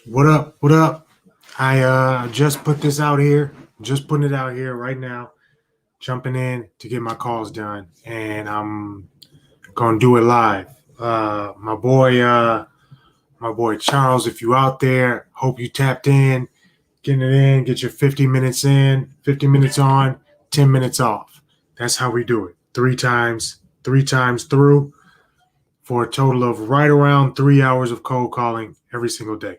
What up? What up? I just put this out here, just putting it out here right now, jumping in to get my calls done, and I'm gonna do it live. My boy Charles, if you out there, hope you tapped in, getting it in, get your 50 minutes in, 50 minutes on, 10 minutes off. That's how we do it. Three times through for a total of right around 3 hours of cold calling every single day.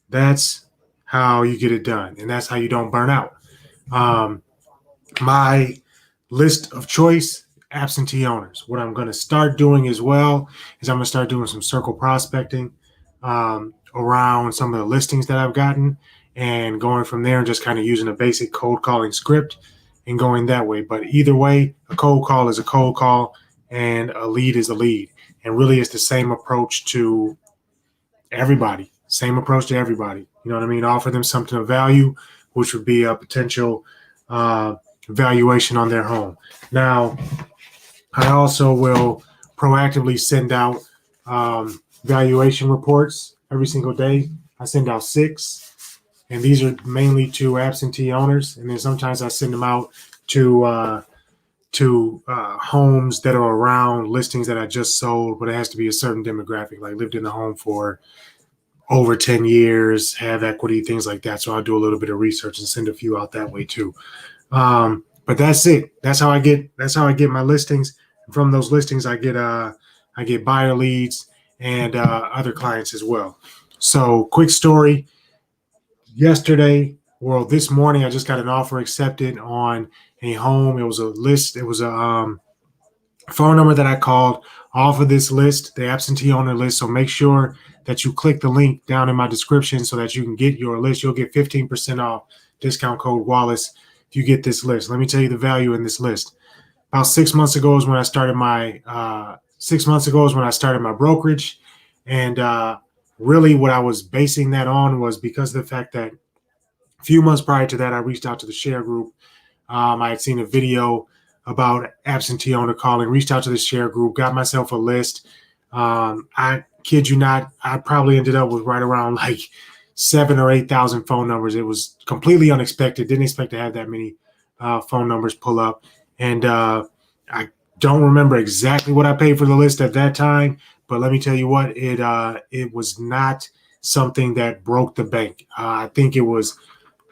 That's how you get it done, and that's how you don't burn out. Um, my list of choice absentee owners. What I'm going to start doing as well is I'm going to start doing some circle prospecting around some of the listings that I've gotten and going from there and just kind of using a basic cold calling script and going that way. But either way, a cold call is a cold call and a lead is a lead. And really, it's the same approach to everybody. Same approach to everybody. You know what I mean? Offer them something of value, which would be a potential uh, valuation on their home. Now, I also will proactively send out valuation reports every single day. I send out 6, and these are mainly to absentee owners. And then sometimes I send them out to homes that are around listings that I just sold, but it has to be a certain demographic, like lived in the home for over 10 years, have equity, things like that. So I'll do a little bit of research and send a few out that way too. But that's it. That's how I get my listings. From those listings, I get buyer leads and other clients as well. So quick story. This morning, I just got an offer accepted on a home. It was a list. It was a phone number that I called off of this list, the absentee owner list. So make sure that you click the link down in my description so that you can get your list. You'll get 15% off, discount code Wallace, if you get this list. Let me tell you the value in this list. About 6 months ago is when I started my brokerage, and really what I was basing that on was because of the fact that a few months prior to that, I reached out to the share group. I had seen a video about absentee owner calling, reached out to the share group, got myself a list. I kid you not, I probably ended up with right around like 7 or 8 thousand phone numbers. It was completely unexpected. Didn't expect to have that many phone numbers pull up. And I don't remember exactly what I paid for the list at that time, but let me tell you what, it was not something that broke the bank. I think it was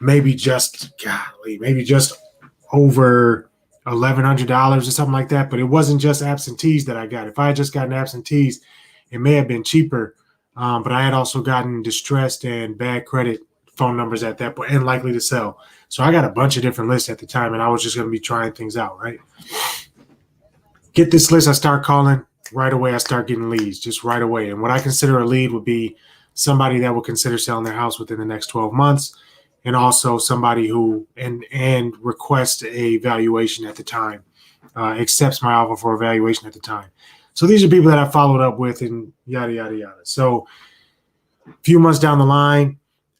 maybe just over $1,100 or something like that. But it wasn't just absentees that I got. If I had just gotten absentees, it may have been cheaper. But I had also gotten distressed and bad credit phone numbers at that point and likely to sell. So I got a bunch of different lists at the time, and I was just going to be trying things out, right? Get this list, I start calling right away. I start getting leads just right away. And what I consider a lead would be somebody that will consider selling their house within the next 12 months, and also somebody who and requests a valuation at the time, accepts my offer for a valuation at the time. So these are people that I followed up with and yada, yada, yada. So a few months down the line,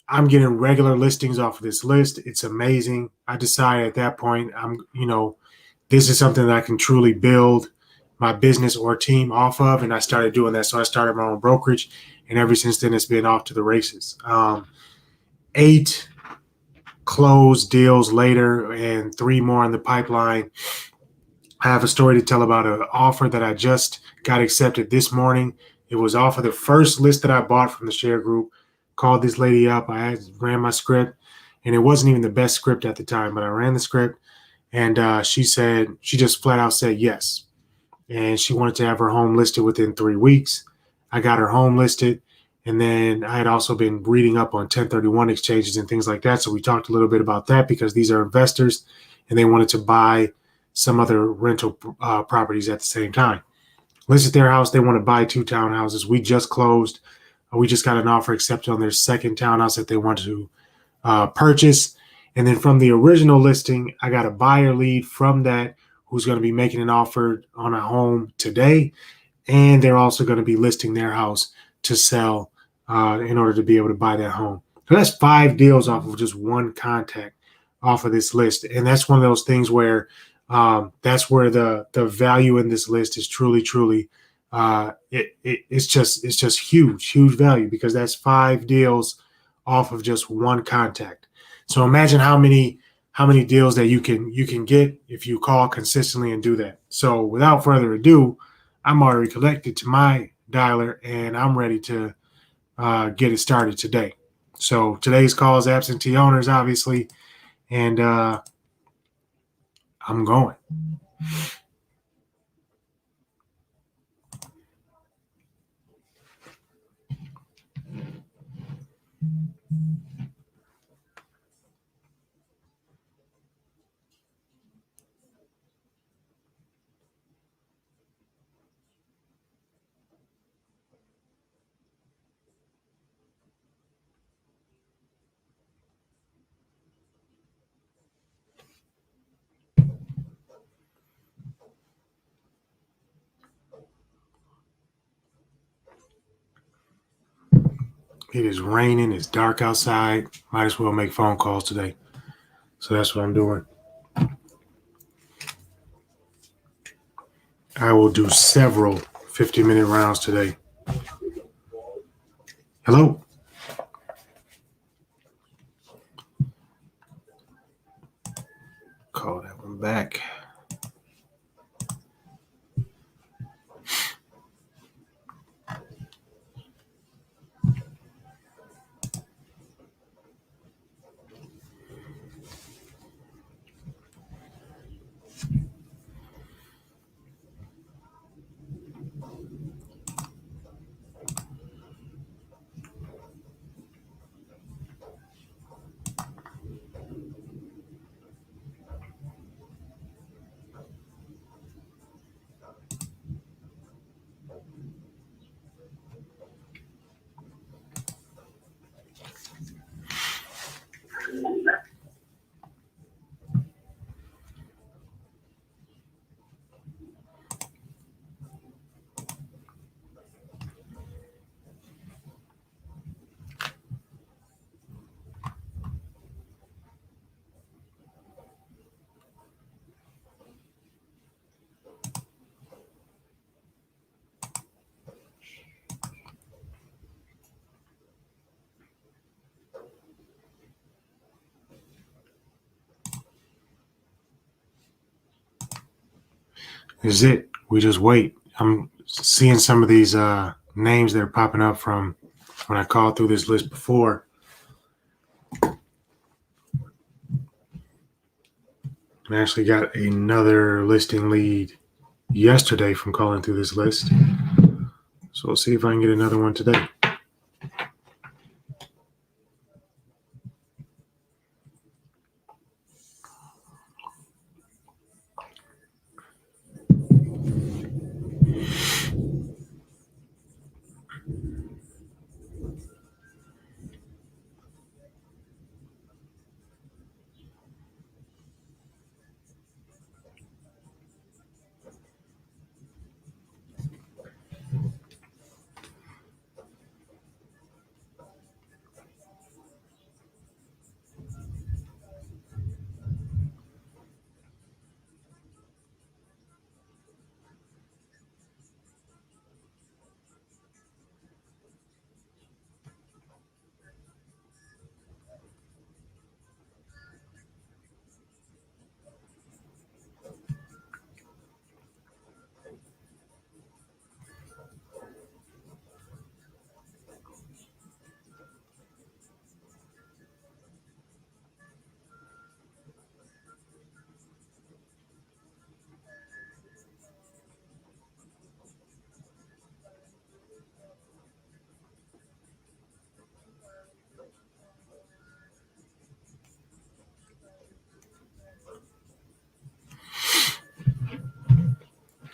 I'm getting regular listings off of this list. It's amazing. I decided at that point, this is something that I can truly build my business or team off of. And I started doing that. So I started my own brokerage. And ever since then, it's been off to the races. 8 closed deals later and 3 more in the pipeline. I have a story to tell about an offer that I just got accepted this morning. It was off of the first list that I bought from the share group. Called this lady up. I ran my script, and it wasn't even the best script at the time, but I ran the script, and she just flat out said yes. And she wanted to have her home listed within 3 weeks. I got her home listed. And then I had also been reading up on 1031 exchanges and things like that. So we talked a little bit about that because these are investors and they wanted to buy some other rental properties at the same time. Listed their house. They want to buy 2 townhouses. We just closed. We just got an offer accepted on their second townhouse that they want to purchase. And then from the original listing, I got a buyer lead from that who's going to be making an offer on a home today. And they're also going to be listing their house to sell in order to be able to buy that home. So that's 5 deals off of just one contact off of this list. And that's one of those things where that's where the value in this list is truly it's just huge value, because that's 5 deals off of just one contact. So imagine how many deals that you can get if you call consistently and do that. So without further ado, I'm already connected to my dialer and I'm ready to get it started today. So today's call is absentee owners, obviously, and I'm going. It is raining. It's dark outside. Might as well make phone calls today. So that's what I'm doing. I will do several 50-minute rounds today. Hello? Call that one back. This is it. We just wait. I'm seeing some of these names that are popping up from when I called through this list before. I actually got another listing lead yesterday from calling through this list. So we'll see if I can get another one today.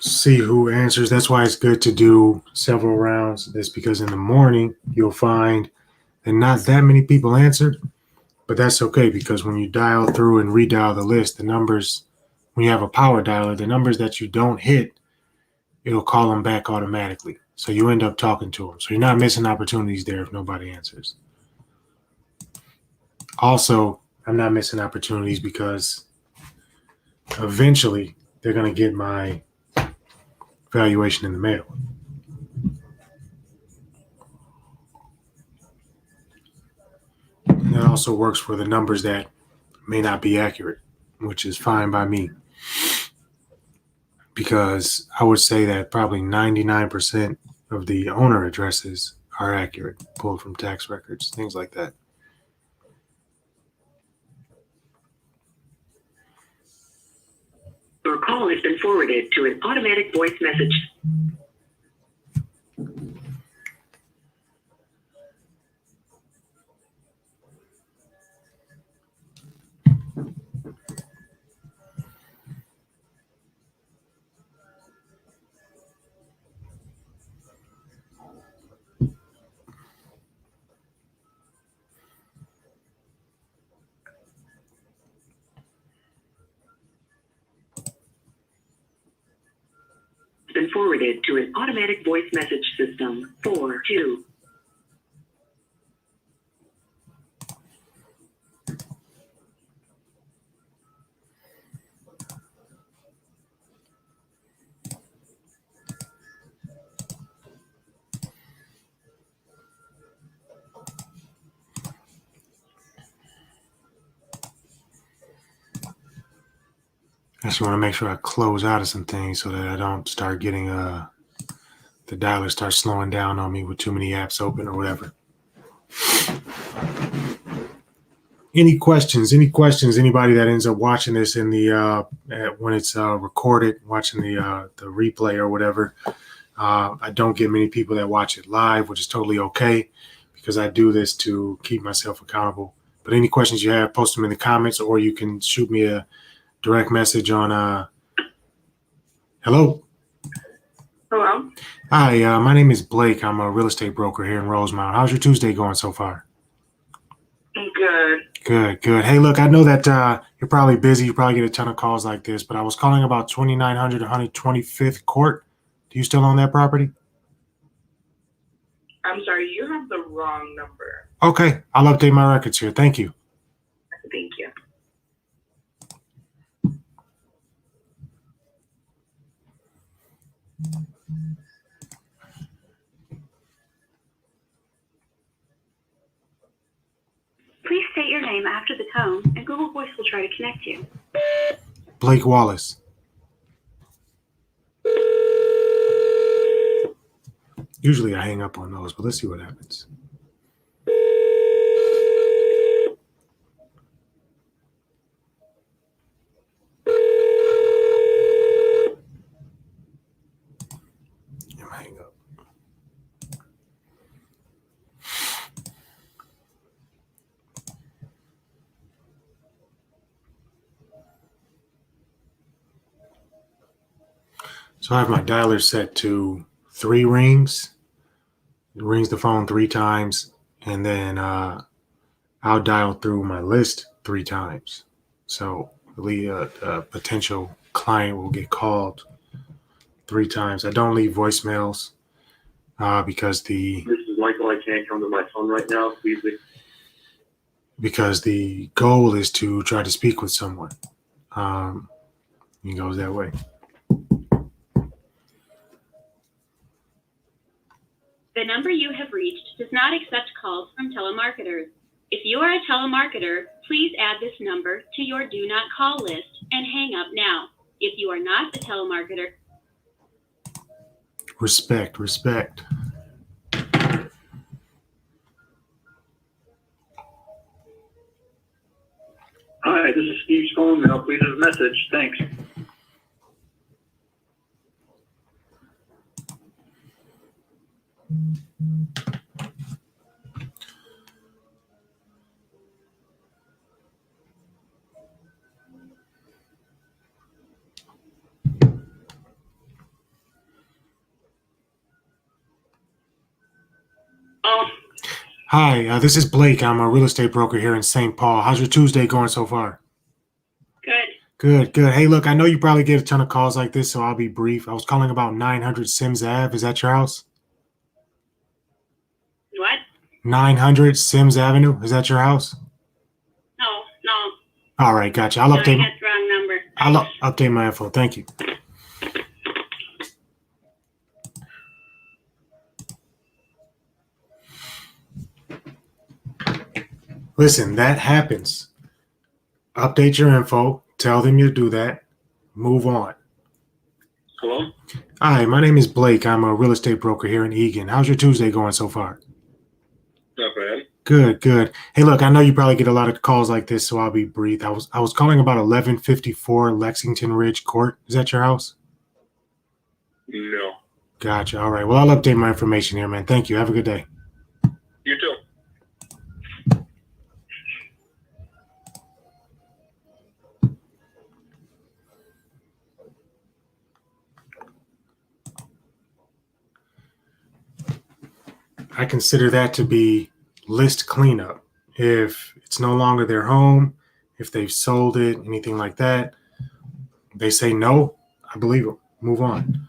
See who answers. That's why it's good to do several rounds. That's because in the morning you'll find that not that many people answered, but that's okay because when you dial through and redial the list, the numbers, when you have a power dialer, the numbers that you don't hit, it'll call them back automatically. So you end up talking to them. So you're not missing opportunities there if nobody answers. Also, I'm not missing opportunities because eventually they're going to get my valuation in the mail. also works for the numbers that may not be accurate, which is fine by me. Because I would say that probably 99% of the owner addresses are accurate, pulled from tax records, things like that. Your call has been forwarded to an automatic voice message. Been forwarded to an automatic voice message system. 42. I just want to make sure I close out of some things so that I don't start getting the dialer starts slowing down on me with too many apps open or whatever. Any questions? Anybody that ends up watching this in the when it's recorded, watching the replay or whatever. I don't get many people that watch it live, which is totally okay because I do this to keep myself accountable. But any questions you have, post them in the comments, or you can shoot me a direct message on hello. Hello. Hi, my name is Blake. I'm a real estate broker here in Rosemount. How's your Tuesday going so far? Good. Good. Hey, look, I know that you're probably busy. You probably get a ton of calls like this, but I was calling about 2900 125th Court. Do you still own that property? I'm sorry, you have the wrong number. Okay, I'll update my records here. Thank you. Thank you. Please state your name after the tone, and Google Voice will try to connect you. Blake Wallace. Usually I hang up on those, but let's see what happens. Hang up. So I have my dialer set to 3 rings. It rings the phone 3 times, and then I'll dial through my list 3 times. So a potential client will get called 3 times. I don't leave voicemails because This is Michael. I can't come to my phone right now. Please. Because the goal is to try to speak with someone. It goes that way. The number you have reached does not accept calls from telemarketers. If you are a telemarketer, please add this number to your do not call list and hang up now. If you are not a telemarketer, Respect. Hi, this is Steve calling. May I please leave a message? Thanks. Hi, this is Blake. I'm a real estate broker here in St. Paul. How's your Tuesday going so far? good. Good. Hey, look, I know you probably get a ton of calls like this, so I'll be brief. I was calling about 900 Sims Ave. Is that your house? What? 900 Sims Avenue. Is that your house? No. All right, gotcha. I'll No, update. you got the wrong number. I'll update my info. Thank you. Listen, that happens. Update your info. Tell them you'll do that. Move on. Hello? Hi, my name is Blake. I'm a real estate broker here in Eagan. How's your Tuesday going so far? Not bad. Good, good. Hey, look, I know you probably get a lot of calls like this, so I'll be brief. I was calling about 1154 Lexington Ridge Court. Is that your house? No. Gotcha. All right. Well, I'll update my information here, man. Thank you. Have a good day. You too. I consider that to be list cleanup. If it's no longer their home, if they've sold it, anything like that, they say no, I believe them. Move on.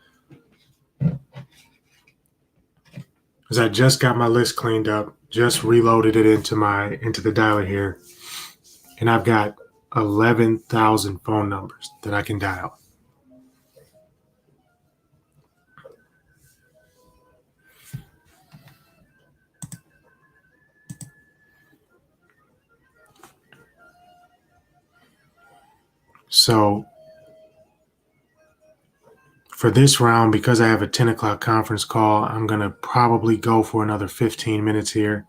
Because I just got my list cleaned up, just reloaded it into the dialer here, and I've got 11,000 phone numbers that I can dial. So for this round, because I have a 10 o'clock conference call, I'm going to probably go for another 15 minutes here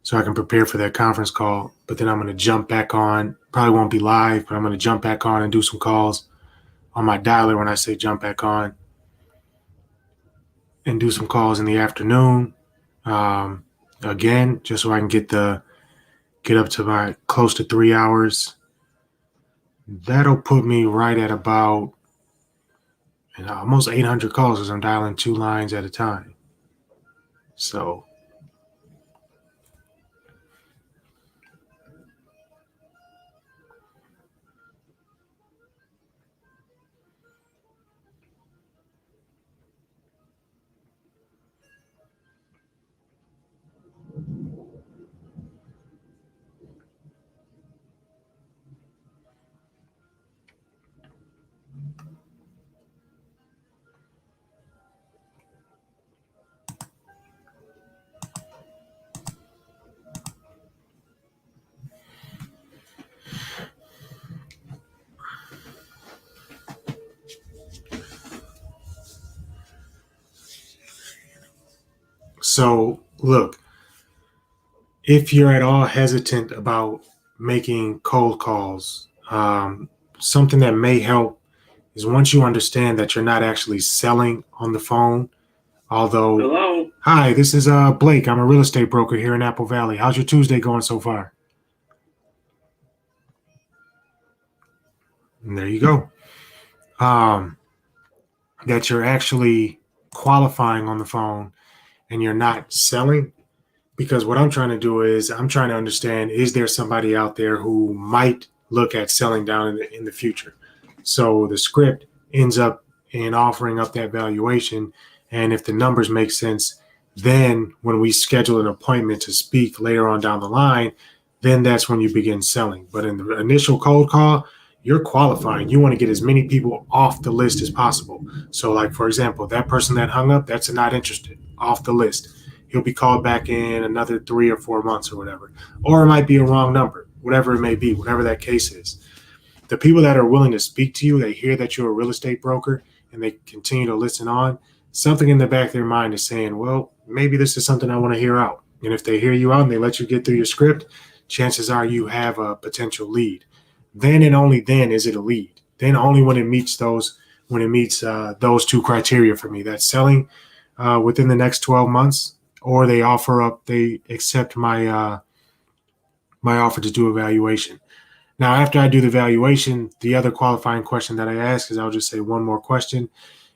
so I can prepare for that conference call. But then I'm going to jump back on. Probably won't be live, but I'm going to jump back on and do some calls on my dialer when I say jump back on, and do some calls in the afternoon. Again, just so I can get up to my close to 3 hours. That'll put me right at about almost 800 calls because I'm dialing 2 lines at a time. So So, look, if you're at all hesitant about making cold calls, something that may help is once you understand that you're not actually selling on the phone, although, Hello? hi, this is Blake. I'm a real estate broker here in Apple Valley. How's your Tuesday going so far? And there you go. That you're actually qualifying on the phone and you're not selling. Because what I'm trying to do is I'm trying to understand, is there somebody out there who might look at selling down in the future? So the script ends up in offering up that valuation. And if the numbers make sense, then when we schedule an appointment to speak later on down the line, then that's when you begin selling. But in the initial cold call, you're qualifying. You want to get as many people off the list as possible. So like, for example, that person that hung up, that's a not interested, off the list. He'll be called back in another 3 or 4 months or whatever. Or it might be a wrong number, whatever it may be, whatever that case is. The people that are willing to speak to you, they hear that you're a real estate broker and they continue to listen on. Something in the back of their mind is saying, well, maybe this is something I want to hear out. And if they hear you out and they let you get through your script, chances are you have a potential lead. Then and only then is it a lead. Then only when it meets those two criteria for me. That's selling within the next 12 months, or they accept my my offer to do a valuation. Now, after I do the valuation, the other qualifying question that I ask is I'll just say one more question.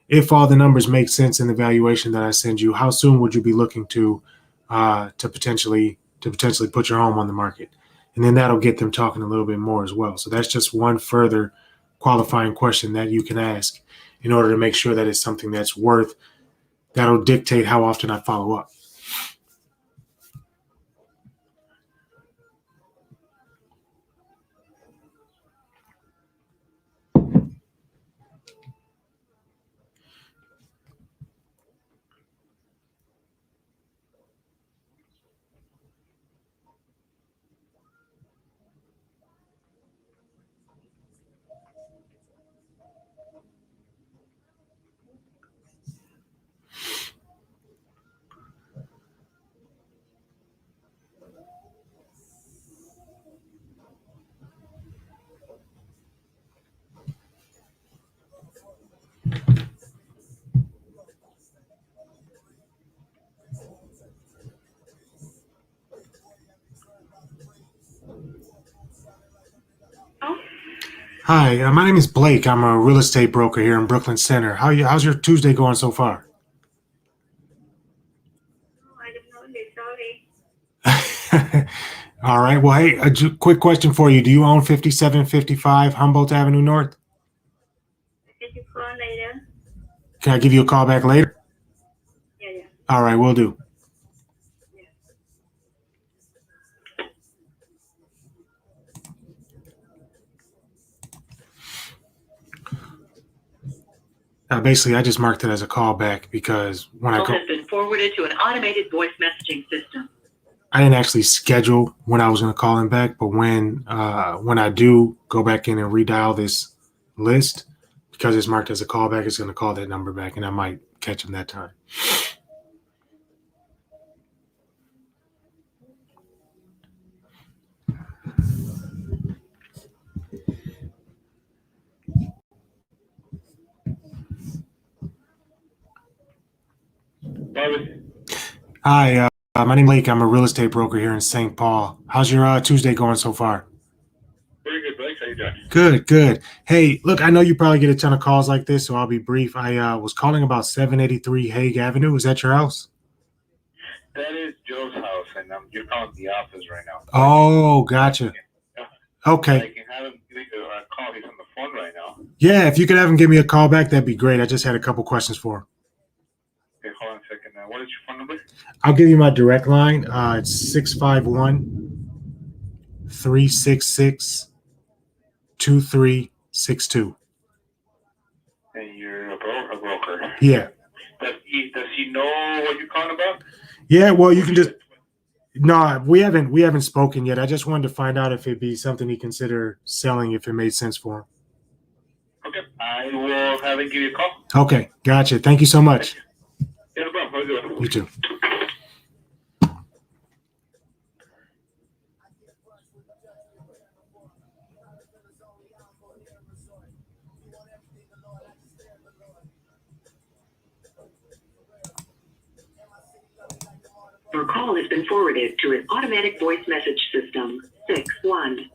If all the numbers make sense in the valuation that I send you, how soon would you be looking to potentially put your home on the market? And then that'll get them talking a little bit more as well. So that's just one further qualifying question that you can ask in order to make sure that it's something that'll dictate how often I follow up. Hi, my name is Blake. I'm a real estate broker here in Brooklyn Center. How's your Tuesday going so far? Oh, I don't know. Sorry. All right. Well, hey, quick question for you. Do you own 5755 Humboldt Avenue North? Can you call later? Can I give you a call back later? Yeah. All right, will do. Basically, I just marked it as a callback because when I Call go, has been forwarded to an automated voice messaging system. I didn't actually schedule when I was going to call him back, but when I do go back in and redial this list, because it's marked as a callback, it's going to call that number back, and I might catch him that time. Hi, my name's Blake. I'm a real estate broker here in St. Paul. How's your Tuesday going so far? Very good, Blake. How you doing? Good, good. Hey, look, I know you probably get a ton of calls like this, so I'll be brief. I was calling about 783 Hague Avenue. Is that your house? That is Joe's house, and you're calling the office right now. Oh, gotcha. I Okay. can have him give you a call. He's on the phone right now. Yeah, if you could have him give me a call back, that'd be great. I just had a couple questions for him. Okay, hold on a second. What is your phone number? I'll give you my direct line. It's 651 366 2362. And you're a broker. Yeah. Does he know what you're calling about? Yeah, well, you can just no, we haven't spoken yet. I just wanted to find out if it'd be something he consider selling if it made sense for him. Okay, I will have him give you a call. Okay, gotcha. Thank you so much. Yeah, no problem. Have a good one. You too. Your call has been forwarded to an automatic voice message system. 61.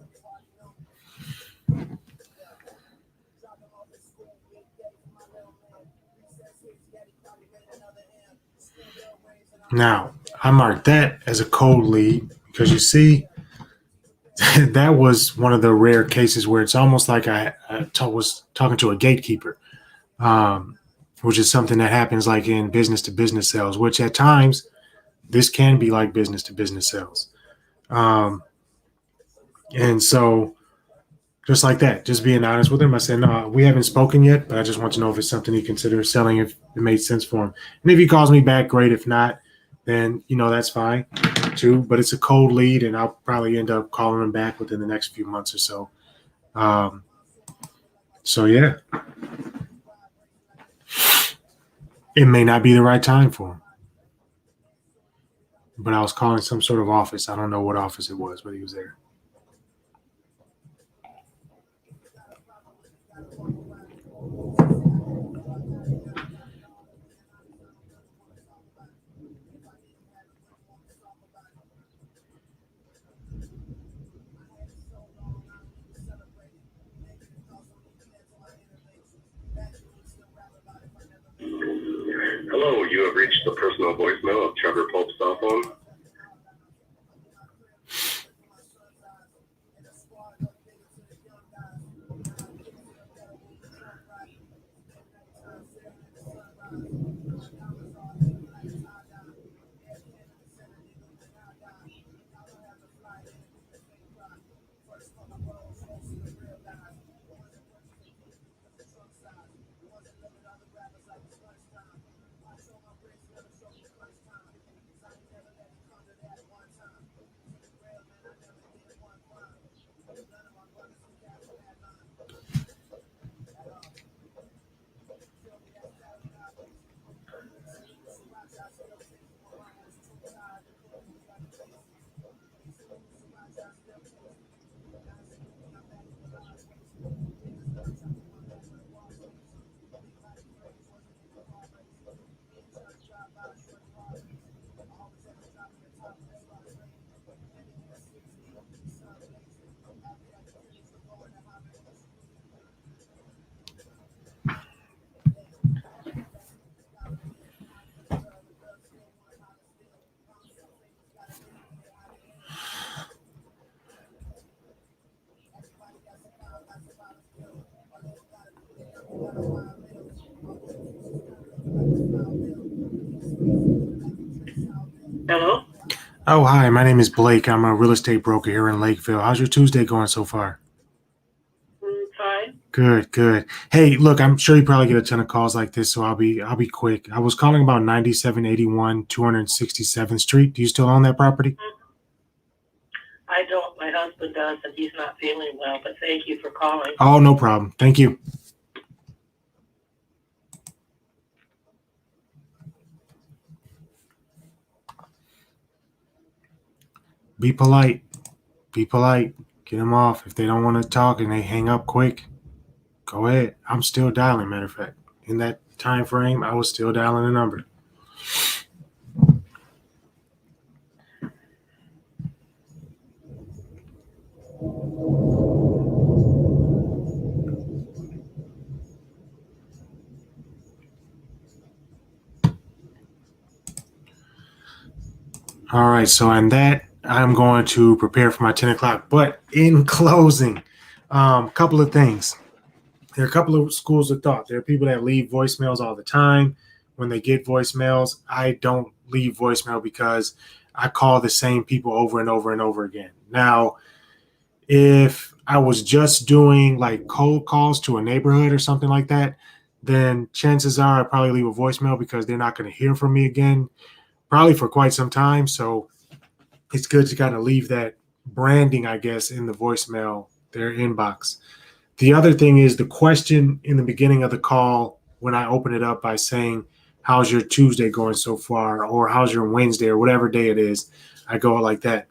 Now, I marked that as a cold lead because you see, that was one of the rare cases where it's almost like I was talking to a gatekeeper, which is something that happens like in business to business sales, which at times this can be like business to business sales. And so just like that, just being honest with him, I said, no, we haven't spoken yet, but I just want to know if it's something he considers selling, if it made sense for him. And if he calls me back, great. If not, then, that's fine too. But it's a cold lead, and I'll probably end up calling him back within the next few months or so. So, yeah. It may not be the right time for him. But I was calling some sort of office. I don't know what office it was, but he was there. Hello, you have reached the personal voicemail of Trevor Pope's cell phone. Hello? Oh, hi. My name is Blake. I'm a real estate broker here in Lakeville. How's your Tuesday going so far? Fine. Good, good. Hey, look, I'm sure you probably get a ton of calls like this, so I'll be quick. I was calling about 9781 267th Street. Do you still own that property? I don't. My husband does, and he's not feeling well, but thank you for calling. Oh, no problem. Thank you. Be polite. Be polite. Get them off. If they don't want to talk and they hang up quick, go ahead. I'm still dialing, matter of fact. In that time frame, I was still dialing the number. All right, so in that, I'm going to prepare for my 10 o'clock. But in closing, couple of things. There are a couple of schools of thought. There are people that leave voicemails all the time. When they get voicemails, I don't leave voicemail because I call the same people over and over and over again. Now, if I was just doing like cold calls to a neighborhood or something like that, then chances are I'd probably leave a voicemail because they're not going to hear from me again, probably for quite some time. So it's good to kind of leave that branding, I guess, in the voicemail, their inbox. The other thing is the question in the beginning of the call when I open it up by saying, how's your Tuesday going so far? Or how's your Wednesday or whatever day it is? I go like that.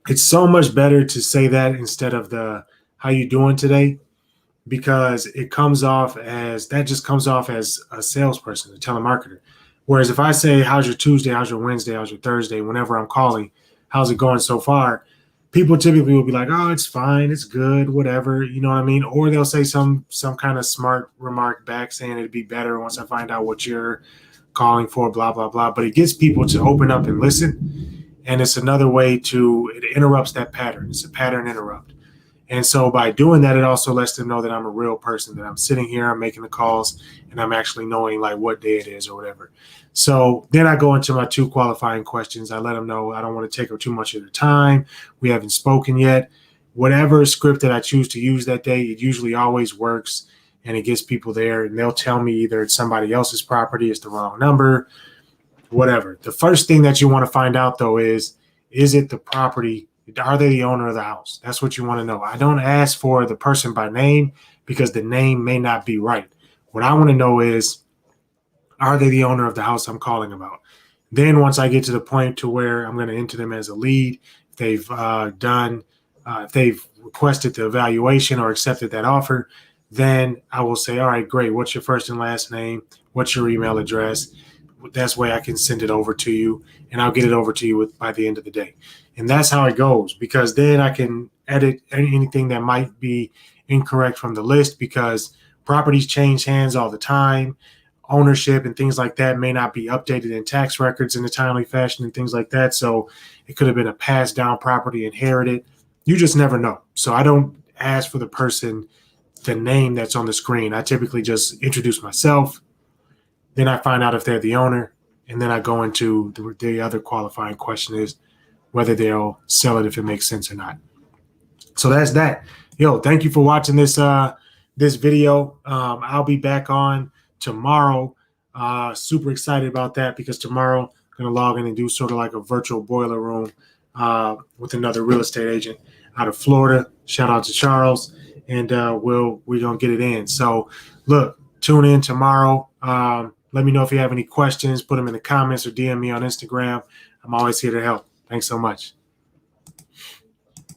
It's so much better to say that instead of the how you doing today, because it comes off as that just comes off as a salesperson, a telemarketer. Whereas if I say, how's your Tuesday, how's your Wednesday, how's your Thursday, whenever I'm calling, how's it going so far? People typically will be like, oh, it's fine, it's good, whatever, you know what I mean? Or they'll say some kind of smart remark back saying it'd be better once I find out what you're calling for, blah, blah, blah. But it gets people to open up and listen. And it's another way it interrupts that pattern. It's a pattern interrupt. And so by doing that, it also lets them know that I'm a real person, that I'm sitting here, I'm making the calls, and I'm actually knowing like what day it is or whatever. So then I go into my 2 qualifying questions. I let them know I don't want to take up too much of their time. We haven't spoken yet. Whatever script that I choose to use that day, it usually always works, and it gets people there, and they'll tell me either it's somebody else's property, it's the wrong number, whatever. The first thing that you want to find out, though, is it the property? Are they the owner of the house? That's what you want to know. I don't ask for the person by name because the name may not be right. What I want to know is, are they the owner of the house I'm calling about? Then once I get to the point to where I'm going to enter them as a lead, if they've if they've requested the evaluation or accepted that offer, then I will say, all right, great. What's your first and last name? What's your email address? That's way I can send it over to you, and I'll get it over to you by the end of the day. And that's how it goes, because then I can edit anything that might be incorrect from the list, because properties change hands all the time. Ownership and things like that may not be updated in tax records in a timely fashion and things like that. So it could have been a passed down property, inherited. You just never know. So I don't ask for the name that's on the screen. I typically just introduce myself. Then I find out if they're the owner. And then I go into the other qualifying question is whether they'll sell it if it makes sense or not. So that's that. Yo, thank you for watching this video. I'll be back on tomorrow. Super excited about that, because tomorrow I'm going to log in and do sort of like a virtual boiler room with another real estate agent out of Florida. Shout out to Charles. And we're going to get it in. So look, tune in tomorrow. Let me know if you have any questions. Put them in the comments or DM me on Instagram. I'm always here to help. Thanks so much.